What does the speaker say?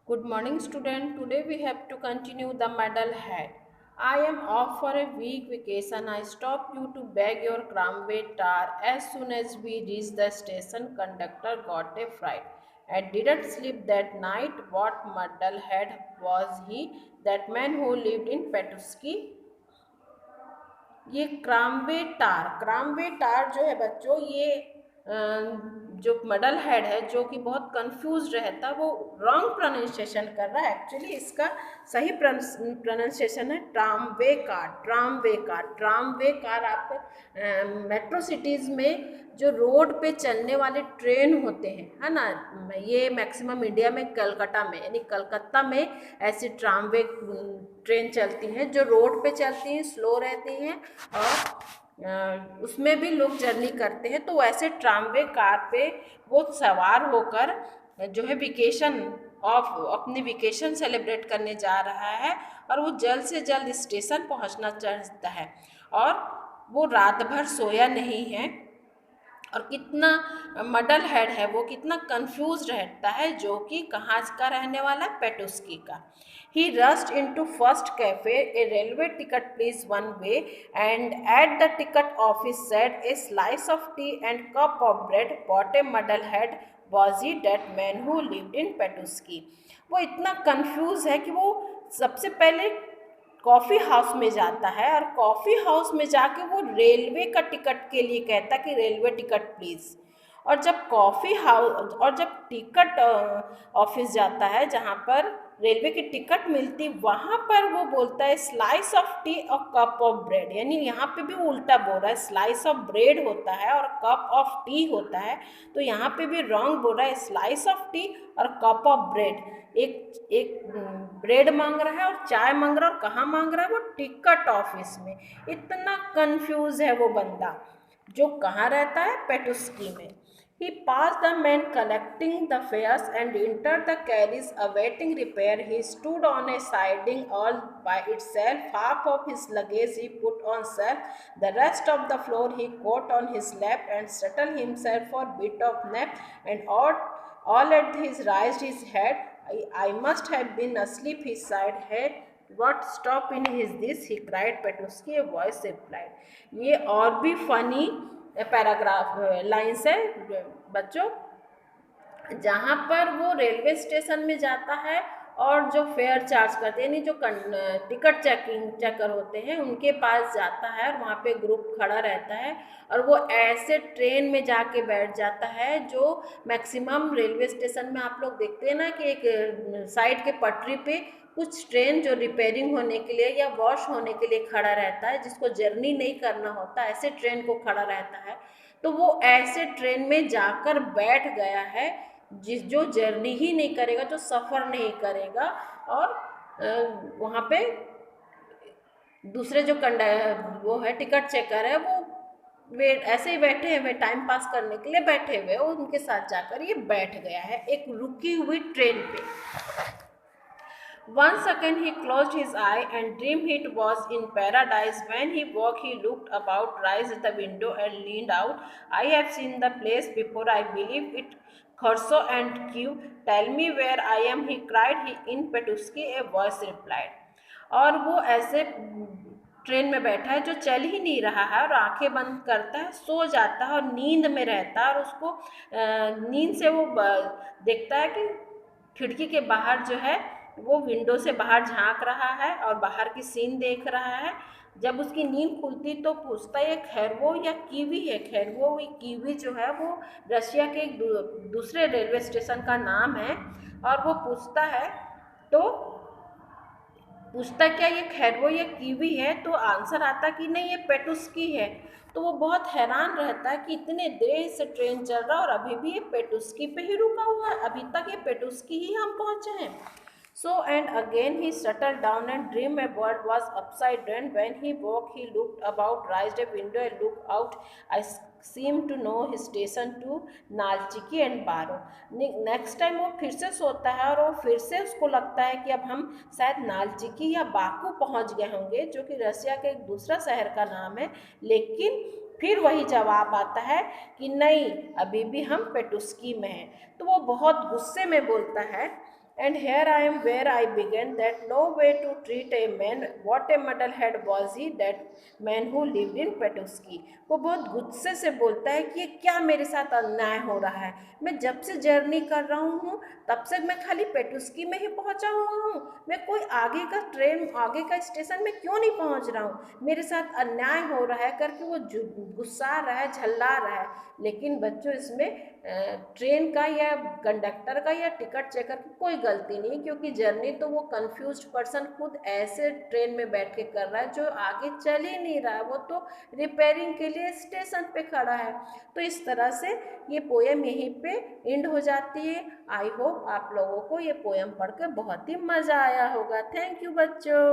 Good morning, student. Today we have to continue the medal head. I am off for a week vacation. I stopped you to beg your tramway tar. As soon as we reached the station, conductor got a fright. I didn't sleep that night. What medal head was he? That man who lived in Petusky? ये क्रामवे टार जो है बच्चों, ये जो मडल head है जो कि बहुत कंफ्यूज रहता है, वो रॉन्ग प्रोनाउंसिएशन कर रहा है। एक्चुअली इसका सही प्रोनाउंसिएशन है ट्रामवे कार। आप मेट्रो सिटीज़ में जो रोड पे चलने वाले ट्रेन होते हैं, है ना, ये मैक्सिमम इंडिया में कलकत्ता में, यानी कलकत्ता में ऐसी ट्रामवे ट्रेन चलती हैं जो रोड पे चलती हैं, स्लो रहती हैं और उसमें भी लोग जर्नी करते हैं। तो वैसे ट्रामवे कार पे वो सवार होकर जो है अपनी वेकेशन सेलिब्रेट करने जा रहा है और वो जल्द से जल्द स्टेशन पहुंचना चाहता है और वो रात भर सोया नहीं है। और कितना मडल हेड है वो, कितना कंफ्यूज रहता है, जो कि कहाँ का रहने वाला, पेटुस्की का। He rushed into first cafe, a railway ticket please one way, and at the ticket office said a slice of tea and cup of bread. What a muddlehead was he, that man who lived in Petusky. वो इतना confuse है कि वो सबसे पहले coffee house में जाता है और कॉफ़ी हाउस में जाके वो रेलवे का टिकट के लिए कहता कि रेलवे टिकट प्लीज़। और जब टिकट ऑफिस जाता है जहाँ पर रेलवे की टिकट मिलती, वहाँ पर वो बोलता है स्लाइस ऑफ टी और कप ऑफ ब्रेड। यानी यहाँ पे भी वो उल्टा बोल रहा है, स्लाइस ऑफ ब्रेड होता है और कप ऑफ टी होता है, तो यहाँ पे भी रॉन्ग बोल रहा है, स्लाइस ऑफ टी और कप ऑफ ब्रेड। एक एक ब्रेड मांग रहा है और चाय मांग रहा है, और कहाँ मांग रहा है, वो टिकट ऑफिस में। इतना कंफ्यूज है वो बंदा, जो कहाँ रहता है, पेटुस्की में। He passed the men collecting the fares and entered the carriage awaiting repair. He stood on a siding all by itself. Half of his luggage he put on shelf. The rest of the floor he caught on his lap and settled himself for a bit of nap. And all at his raised his head. I must have been asleep, he sighed. Head. What stop in is this? He cried. Petusky, a voice replied. ये और भी funny paragraph lines है बच्चों, जहाँ पर वो railway station में जाता है और जो फेयर चार्ज करते हैं, यानी जो टिकट चेकर होते हैं, उनके पास जाता है और वहाँ पे ग्रुप खड़ा रहता है और वो ऐसे ट्रेन में जाके बैठ जाता है जो मैक्सिमम रेलवे स्टेशन में आप लोग देखते हैं ना कि एक साइड के पटरी पे कुछ ट्रेन जो रिपेयरिंग होने के लिए या वॉश होने के लिए खड़ा रहता है, जिसको जर्नी नहीं करना होता, ऐसे ट्रेन को खड़ा रहता है। तो वो ऐसे ट्रेन में जाकर बैठ गया है जो जर्नी ही नहीं करेगा, जो सफ़र नहीं करेगा, और वहाँ पे दूसरे जो वो है टिकट चेकर है, वो वे ऐसे ही बैठे हुए, टाइम पास करने के लिए बैठे हुए, और उनके साथ जाकर ये बैठ गया है एक रुकी हुई ट्रेन पे। Once again he closed his eye and dreamed it was in paradise. When he woke, he looked about, raised the window, and leaned out. I have seen the place before, I believe it. Khorso and Q, tell me where I am, he cried. He in Petusky, a voice replied. और वो ऐसे train में बैठा है जो चल ही नहीं रहा है और आंखें बंद करता है, सो जाता है और नींद में रहता है, और उसको नींद से वो देखता है कि खिड़की के बाहर जो है वो विंडो से बाहर झांक रहा है और बाहर की सीन देख रहा है। जब उसकी नींद खुलती तो पूछता है ये खैरवो या कीवी है। खैरवो कीवी जो है वो रशिया के एक दूसरे रेलवे स्टेशन का नाम है, और वो पूछता क्या ये खैरवो या कीवी है, तो आंसर आता कि नहीं ये पेटुस्की है। तो वो बहुत हैरान रहता है कि इतने देर से ट्रेन चल रहा और अभी भी ये पेटुस्की पे ही रुका हुआ है, अभी तक ये पेटुस्की ही हम पहुँचे हैं। So and again he settled down and dreamed a world was upside down. When he woke, he looked about, raised a window and looked out. I seemed to know his station to नालचिकी and बारो। Next time वो फिर से सोता है और वो फिर से उसको लगता है कि अब हम शायद नालचिकी या बाकू पहुंच गए होंगे, जो कि रशिया के एक दूसरा शहर का नाम है। लेकिन फिर वही जवाब आता है कि नहीं, अभी भी हम पेटुस्की में हैं। तो वो बहुत गुस्से में बोलता है And here I am where I began that no way to treat a man. What a muddlehead was he, that man who lived in Petusky. वो बहुत गुस्से से बोलता है कि ये क्या मेरे साथ अन्याय हो रहा है। मैं जब से जर्नी कर रहा हूँ तब से मैं खाली पेटुस्की में ही पहुँचा हुआ हूँ। मैं कोई आगे का स्टेशन में क्यों नहीं पहुँच रहा हूँ। मेरे साथ अन्याय हो रहा है करके वो गुस्सा रहा है, झल्ला रहा है। लेकिन बच्चों इसमें ट्रेन का या कंडक्टर का या टिकट चेकर की कोई गलती नहीं, क्योंकि जर्नी तो वो कंफ्यूज्ड पर्सन खुद ऐसे ट्रेन में बैठ के कर रहा है जो आगे चल ही नहीं रहा है, वो तो रिपेयरिंग के लिए स्टेशन पे खड़ा है। तो इस तरह से ये पोएम यहीं पे एंड हो जाती है। आई होप आप लोगों को ये पोएम पढ़कर बहुत ही मज़ा आया होगा। थैंक यू बच्चों।